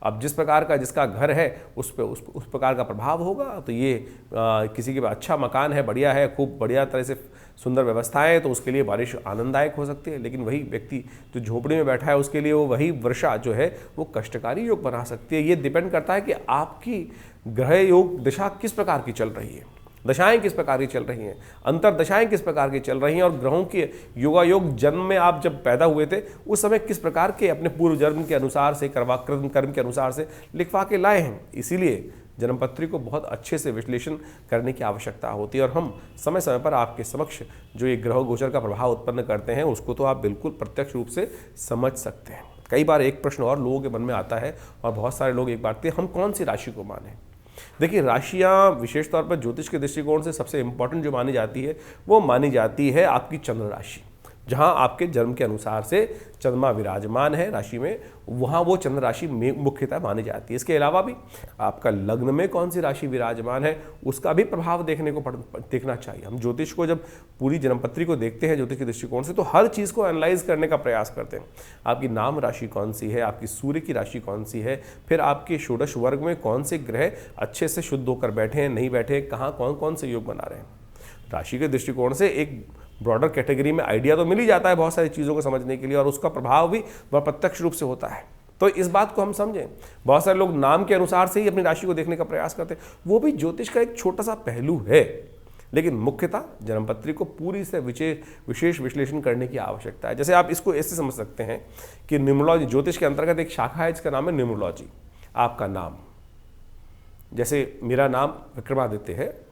अब जिस प्रकार का जिसका घर है उस पर उस प्रकार का प्रभाव होगा। तो ये किसी के पास अच्छा मकान है, बढ़िया है, खूब बढ़िया तरह से सुंदर व्यवस्थाएं है, तो उसके लिए बारिश आनंददायक हो सकती है। लेकिन वही व्यक्ति जो झोपड़ी में बैठा है उसके लिए वो वही वर्षा जो है वो कष्टकारी योग बना सकती है। ये डिपेंड करता है कि आपकी ग्रह योग दिशा किस प्रकार की चल रही है, दशाएं किस प्रकार की चल रही हैं, अंतर दशाएं किस प्रकार की चल रही हैं, और ग्रहों के योगायोग जन्म में आप जब पैदा हुए थे उस समय किस प्रकार के अपने पूर्व जन्म के अनुसार से कर्म के अनुसार से लिखवा के लाए हैं। इसीलिए जन्मपत्री को बहुत अच्छे से विश्लेषण करने की आवश्यकता होती है, और हम समय समय पर आपके समक्ष जो ये ग्रह गोचर का प्रभाव उत्पन्न करते हैं उसको तो आप बिल्कुल प्रत्यक्ष रूप से समझ सकते हैं। कई बार एक प्रश्न और लोगों के मन में आता है, और बहुत सारे लोग एक बात, हम कौन सी राशि को माने। देखिए, राशियां विशेष तौर पर ज्योतिष के दृष्टिकोण से सबसे इंपॉर्टेंट जो मानी जाती है वो मानी जाती है आपकी चंद्र राशि। जहां आपके जन्म के अनुसार से चंद्रमा विराजमान है राशि में, वहां वो चंद्र राशि में मुख्यतः मानी जाती है। इसके अलावा भी आपका लग्न में कौन सी राशि विराजमान है उसका भी प्रभाव देखना चाहिए। हम ज्योतिष को जब पूरी जन्मपत्री को देखते हैं ज्योतिष के दृष्टिकोण से, तो हर चीज़ को एनालाइज करने का प्रयास करते हैं। आपकी नाम राशि कौन सी है, आपकी सूर्य की राशि कौन सी है, फिर आपके षोडश वर्ग में कौन से ग्रह अच्छे से शुद्ध होकर बैठे हैं, नहीं बैठे, कहाँ कौन कौन से योग बना रहे हैं। राशि के दृष्टिकोण से एक ब्रॉडर कैटेगरी में आइडिया तो मिल ही जाता है बहुत सारी चीज़ों को समझने के लिए, और उसका प्रभाव भी वह प्रत्यक्ष रूप से होता है। तो इस बात को हम समझें। बहुत सारे लोग नाम के अनुसार से ही अपनी राशि को देखने का प्रयास करते हैं, वो भी ज्योतिष का एक छोटा सा पहलू है, लेकिन मुख्यतः जन्मपत्री को पूरी से विशेष विश्लेषण करने की आवश्यकता है। जैसे आप इसको ऐसे समझ सकते हैं कि न्यूमरोलॉजी, ज्योतिष के अंतर्गत एक शाखा है जिसका नाम है न्यूमरोलॉजी। आपका नाम, जैसे मेरा नाम विक्रमादित्य है,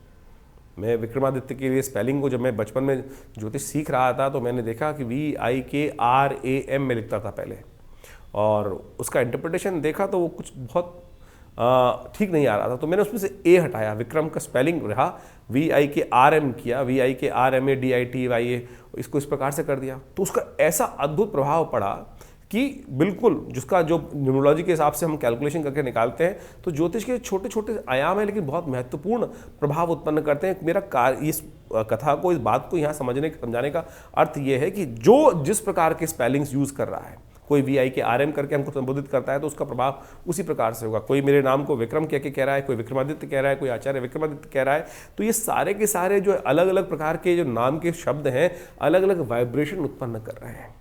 मैं विक्रमादित्य के लिए स्पेलिंग को जब मैं बचपन में ज्योतिष सीख रहा था तो मैंने देखा कि VIKRAM में लिखता था पहले, और उसका इंटरप्रिटेशन देखा तो वो कुछ बहुत ठीक नहीं आ रहा था, तो मैंने उसमें से A हटाया, विक्रम का स्पेलिंग रहा, VIKRM किया, VIKRMADITYA, इसको इस प्रकार से कर दिया। तो उसका ऐसा अद्भुत प्रभाव पड़ा कि बिल्कुल जिसका जो न्यूमरोलॉजी के हिसाब से हम कैलकुलेशन करके निकालते हैं, तो ज्योतिष के छोटे छोटे आयाम है लेकिन बहुत महत्वपूर्ण प्रभाव उत्पन्न करते हैं। मेरा कार्य इस कथा को, इस बात को यहाँ समझाने का अर्थ ये है कि जो जिस प्रकार के स्पेलिंग्स यूज़ कर रहा है, कोई VIKRM करके हमको संबोधित करता है तो उसका प्रभाव उसी प्रकार से होगा। कोई मेरे नाम को विक्रम कह रहा है, कोई विक्रमादित्य कह रहा है, कोई आचार्य विक्रमादित्य कह रहा है, तो ये सारे के सारे जो अलग अलग प्रकार के जो नाम के शब्द हैं अलग अलग वाइब्रेशन उत्पन्न कर रहे हैं।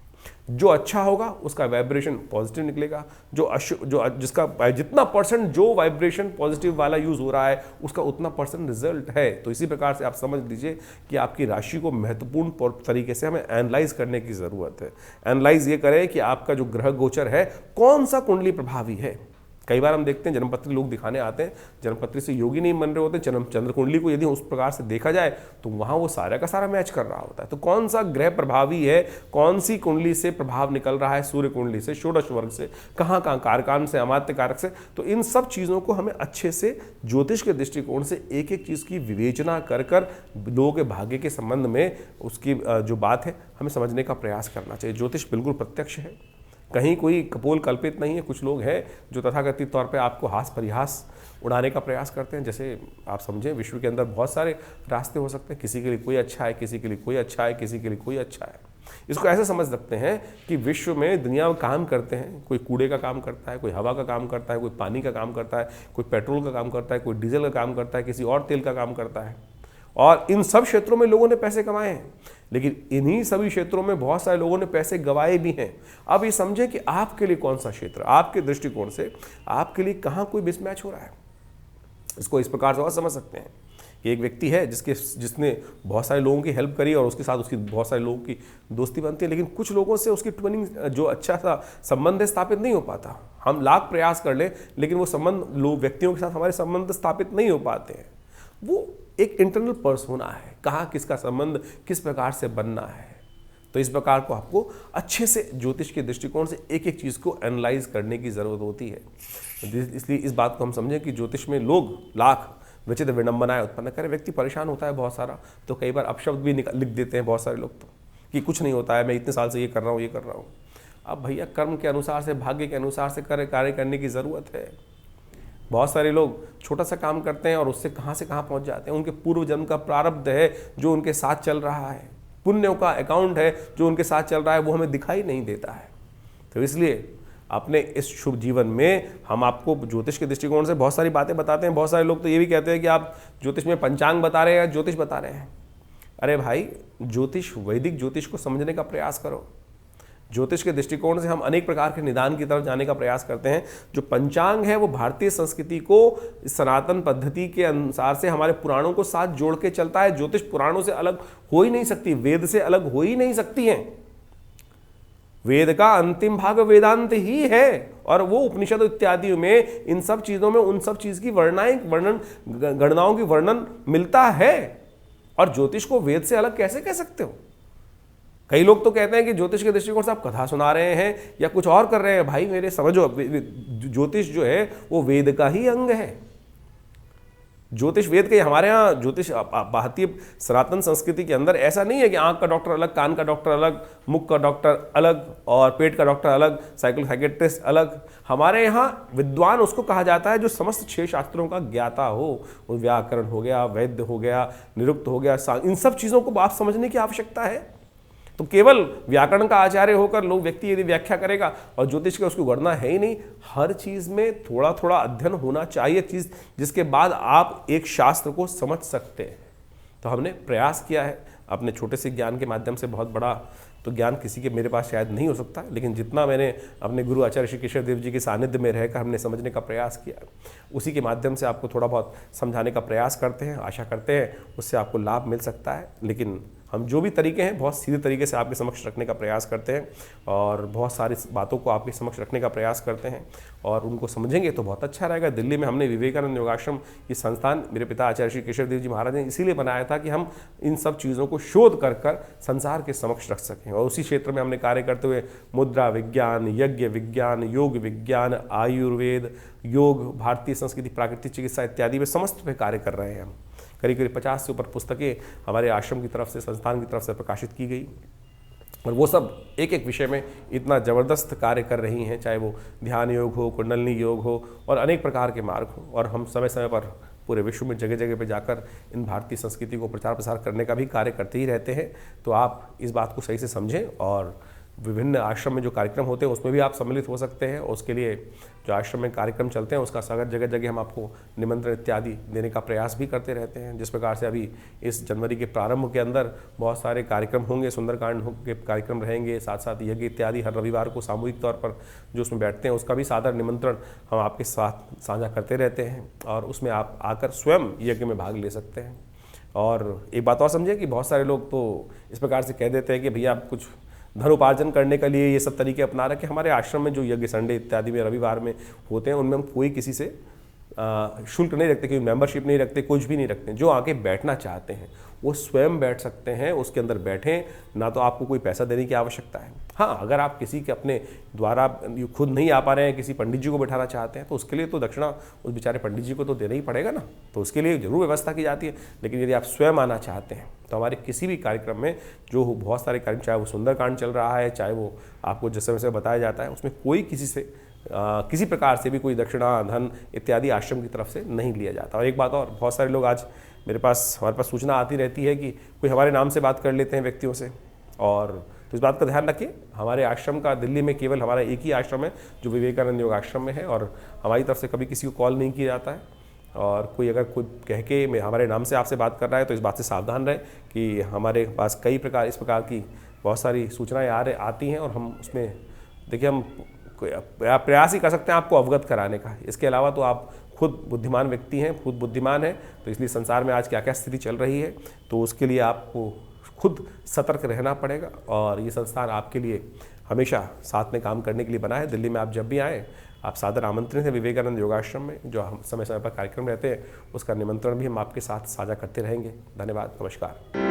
जो अच्छा होगा उसका वाइब्रेशन पॉजिटिव निकलेगा, जिसका जितना परसेंट जो वाइब्रेशन पॉजिटिव वाला यूज हो रहा है उसका उतना परसेंट रिजल्ट है। तो इसी प्रकार से आप समझ लीजिए कि आपकी राशि को महत्वपूर्ण तरीके से हमें एनालाइज करने की जरूरत है। एनालाइज ये करें कि आपका जो ग्रह गोचर है कौन सा कुंडली प्रभावी है। कई बार हम देखते हैं जन्मपत्री लोग दिखाने आते हैं, जन्मपत्री से योगी नहीं बन रहे होते, चंद्र कुंडली को यदि उस प्रकार से देखा जाए तो वहाँ वो सारा का सारा मैच कर रहा होता है। तो कौन सा ग्रह प्रभावी है, कौन सी कुंडली से प्रभाव निकल रहा है, सूर्य कुंडली से, षोडश वर्ग से, कहाँ कारकान से, अमात्य कारक से, तो इन सब चीज़ों को हमें अच्छे से ज्योतिष के दृष्टिकोण से एक एक चीज़ की विवेचना कर लोगों के भाग्य के संबंध में उसकी जो बात है हमें समझने का प्रयास करना चाहिए। ज्योतिष बिल्कुल प्रत्यक्ष है, कहीं कोई कपोल कल्पित नहीं है। कुछ लोग हैं जो तथाकथित तौर पे आपको हास परिहास उड़ाने का प्रयास करते हैं। जैसे आप समझें विश्व के अंदर बहुत सारे रास्ते हो सकते हैं, किसी के लिए कोई अच्छा है, किसी के लिए कोई अच्छा है, किसी के लिए कोई अच्छा है। इसको ऐसे समझ सकते हैं कि विश्व में दुनिया में काम करते हैं, कोई कूड़े का काम करता है, कोई हवा का काम करता है, कोई पानी का काम करता है, कोई पेट्रोल का काम करता है, कोई डीजल का काम करता है, किसी और तेल का काम करता है, और इन सब क्षेत्रों में लोगों ने पैसे कमाए हैं। लेकिन इन्हीं सभी क्षेत्रों में बहुत सारे लोगों ने पैसे गंवाए भी हैं। अब ये समझें कि आपके लिए कौन सा क्षेत्र, आपके दृष्टिकोण से आपके लिए कहाँ कोई मिसमैच हो रहा है। इसको इस प्रकार से और समझ सकते हैं कि एक व्यक्ति है जिसने बहुत सारे लोगों की हेल्प करी और उसके साथ उसकी बहुत सारे लोगों की दोस्ती बनती है, लेकिन कुछ लोगों से उसकी ट्विनिंग जो अच्छा सा संबंध है स्थापित नहीं हो पाता। हम लाख प्रयास कर लें लेकिन वो संबंध लोग व्यक्तियों के साथ हमारे संबंध स्थापित नहीं हो पाते हैं। वो एक इंटरनल पर्सोना है, कहाँ किसका संबंध किस प्रकार से बनना है। तो इस प्रकार को आपको अच्छे से ज्योतिष के दृष्टिकोण से एक एक चीज़ को एनालाइज करने की ज़रूरत होती है। इसलिए इस बात को हम समझें कि ज्योतिष में लोग लाख विचित्र विडंबनाएं उत्पन्न करें, व्यक्ति परेशान होता है बहुत सारा, तो कई बार अपशब्द भी लिख देते हैं बहुत सारे लोग तो कि कुछ नहीं होता है, मैं इतने साल से ये कर रहा हूँ ये कर रहा हूँ। अब भैया कर्म के अनुसार से, भाग्य के अनुसार से कार्य करने की ज़रूरत है। बहुत सारे लोग छोटा सा काम करते हैं और उससे कहाँ से कहाँ पहुँच जाते हैं। उनके पूर्व जन्म का प्रारब्ध है जो उनके साथ चल रहा है, पुण्यों का अकाउंट है जो उनके साथ चल रहा है, वो हमें दिखाई नहीं देता है। तो इसलिए अपने इस शुभ जीवन में हम आपको ज्योतिष के दृष्टिकोण से बहुत सारी बातें बताते हैं। बहुत सारे लोग तो ये भी कहते हैं कि आप ज्योतिष में पंचांग बता रहे हैं या ज्योतिष बता रहे हैं। अरे भाई, ज्योतिष, वैदिक ज्योतिष को समझने का प्रयास करो। ज्योतिष के दृष्टिकोण से हम अनेक प्रकार के निदान की तरफ जाने का प्रयास करते हैं। जो पंचांग है वो भारतीय संस्कृति को सनातन पद्धति के अनुसार से हमारे पुराणों को साथ जोड़ के चलता है। ज्योतिष पुराणों से अलग हो ही नहीं सकती, वेद से अलग हो ही नहीं सकती है। वेद का अंतिम भाग वेदांत ही है और वो उपनिषद इत्यादि में इन सब चीजों में उन सब चीज की गणनाओं की वर्णन मिलता है। और ज्योतिष को वेद से अलग कैसे कह सकते हो? कई लोग तो कहते हैं कि ज्योतिष के दृष्टिकोण से आप कथा सुना रहे हैं या कुछ और कर रहे हैं। भाई मेरे समझो, ज्योतिष जो है वो वेद का ही अंग है। ज्योतिष वेद के, हमारे यहाँ ज्योतिष भारतीय सनातन संस्कृति के अंदर ऐसा नहीं है कि आंख का डॉक्टर अलग, कान का डॉक्टर अलग, मुख का डॉक्टर अलग और पेट का डॉक्टर अलग, साइकियाट्रिस्ट अलग। हमारे यहाँ विद्वान उसको कहा जाता है जो समस्त 6 शास्त्रों का ज्ञाता हो। वो व्याकरण हो गया, वैद्य हो गया, निरुक्त हो गया, इन सब चीज़ों को आप समझने की आवश्यकता है। तो केवल व्याकरण का आचार्य होकर लोग व्यक्ति यदि व्याख्या करेगा और ज्योतिष का उसको गणना है ही नहीं। हर चीज़ में थोड़ा थोड़ा अध्ययन होना चाहिए, चीज़ जिसके बाद आप एक शास्त्र को समझ सकते हैं। तो हमने प्रयास किया है अपने छोटे से ज्ञान के माध्यम से। बहुत बड़ा तो ज्ञान किसी के मेरे पास शायद नहीं हो सकता, लेकिन जितना मैंने अपने गुरु आचार्य श्री केशव देव जी के सानिध्य में रहकर हमने समझने का प्रयास किया, उसी के माध्यम से आपको थोड़ा बहुत समझाने का प्रयास करते हैं। आशा करते हैं उससे आपको लाभ मिल सकता है। लेकिन हम जो भी तरीके हैं बहुत सीधे तरीके से आपके समक्ष रखने का प्रयास करते हैं और बहुत सारी बातों को आपके समक्ष रखने का प्रयास करते हैं और उनको समझेंगे तो बहुत अच्छा रहेगा। दिल्ली में हमने विवेकानंद योगाश्रम ये संस्थान मेरे पिता आचार्य श्री केशव देव जी महाराज ने इसीलिए बनाया था कि हम इन सब चीज़ों को शोध कर संसार के समक्ष रख सकें। और उसी क्षेत्र में हमने कार्य करते हुए मुद्रा विज्ञान, यज्ञ विज्ञान, योग विज्ञान, आयुर्वेद, योग, भारतीय संस्कृति, प्राकृतिक चिकित्सा इत्यादि में समस्त पे कार्य कर रहे हैं हम। करीब 50 से ऊपर पुस्तकें हमारे आश्रम की तरफ से, संस्थान की तरफ से प्रकाशित की गई और वो सब एक एक विषय में इतना ज़बरदस्त कार्य कर रही हैं, चाहे वो ध्यान योग हो, कुंडलनी योग हो और अनेक प्रकार के मार्ग हो। और हम समय समय पर पूरे विश्व में जगह जगह पे जाकर इन भारतीय संस्कृति को प्रचार प्रसार करने का भी कार्य करते ही रहते हैं। तो आप इस बात को सही से समझें और विभिन्न आश्रम में जो कार्यक्रम होते हैं उसमें भी आप सम्मिलित हो सकते हैं। उसके लिए जो आश्रम में कार्यक्रम चलते हैं उसका सागर जगह जगह हम आपको निमंत्रण इत्यादि देने का प्रयास भी करते रहते हैं। जिस प्रकार से अभी इस जनवरी के प्रारंभ के अंदर बहुत सारे कार्यक्रम होंगे, सुंदरकांड के कार्यक्रम रहेंगे, साथ साथ यज्ञ इत्यादि हर रविवार को सामूहिक तौर पर जो उसमें बैठते हैं उसका भी सादर निमंत्रण हम आपके साथ साझा करते रहते हैं और उसमें आप आकर स्वयं यज्ञ में भाग ले सकते हैं। और एक बात और समझिए कि बहुत सारे लोग तो इस प्रकार से कह देते हैं कि भैया आप कुछ धन उपार्जन करने के लिए ये सब तरीके अपना रखे। हमारे आश्रम में जो यज्ञ संडे इत्यादि में रविवार में होते हैं उनमें हम कोई किसी से शुल्क नहीं रखते, कोई मेंबरशिप नहीं रखते, कुछ भी नहीं रखते। जो आके बैठना चाहते हैं वो स्वयं बैठ सकते हैं, उसके अंदर बैठें, ना तो आपको कोई पैसा देने की आवश्यकता है। हाँ, अगर आप किसी के अपने द्वारा खुद नहीं आ पा रहे हैं, किसी पंडित जी को बैठाना चाहते हैं तो उसके लिए तो दक्षिणा उस बेचारे पंडित जी को तो देना ही पड़ेगा ना, तो उसके लिए जरूर व्यवस्था की जाती है। लेकिन यदि आप स्वयं आना चाहते हैं तो हमारे किसी भी कार्यक्रम में जो बहुत सारे कार्यक्रम, चाहे वो सुंदरकांड चल रहा है, चाहे वो आपको जिस समय से बताया जाता है, उसमें कोई किसी से किसी प्रकार से भी कोई दक्षिणा, धन इत्यादि आश्रम की तरफ से नहीं लिया जाता। और एक बात और, बहुत सारे लोग आज हमारे पास सूचना आती रहती है कि कोई हमारे नाम से बात कर लेते हैं व्यक्तियों से। और तो इस बात का ध्यान रखिए, हमारे आश्रम का दिल्ली में केवल हमारा एक ही आश्रम है जो विवेकानंद योग आश्रम में है और हमारी तरफ से कभी किसी को कॉल नहीं किया जाता है। और कोई अगर कोई कह के हमारे नाम से आपसे बात कर रहा है तो इस बात से सावधान रहे कि हमारे पास कई प्रकार इस प्रकार की बहुत सारी सूचनाएँ आती हैं और हम उसमें देखिए, हम प्रयास ही कर सकते हैं आपको अवगत कराने का। इसके अलावा तो आप खुद बुद्धिमान व्यक्ति हैं, खुद बुद्धिमान हैं, तो इसलिए संसार में आज क्या क्या स्थिति चल रही है तो उसके लिए आपको खुद सतर्क रहना पड़ेगा। और ये संस्थान आपके लिए हमेशा साथ में काम करने के लिए बना है। दिल्ली में आप जब भी आएँ आप सादर आमंत्रित हैं विवेकानंद योगाश्रम में, जो हम समय समय पर कार्यक्रम रहते हैं उसका निमंत्रण भी हम आपके साथ साझा करते रहेंगे। धन्यवाद, नमस्कार।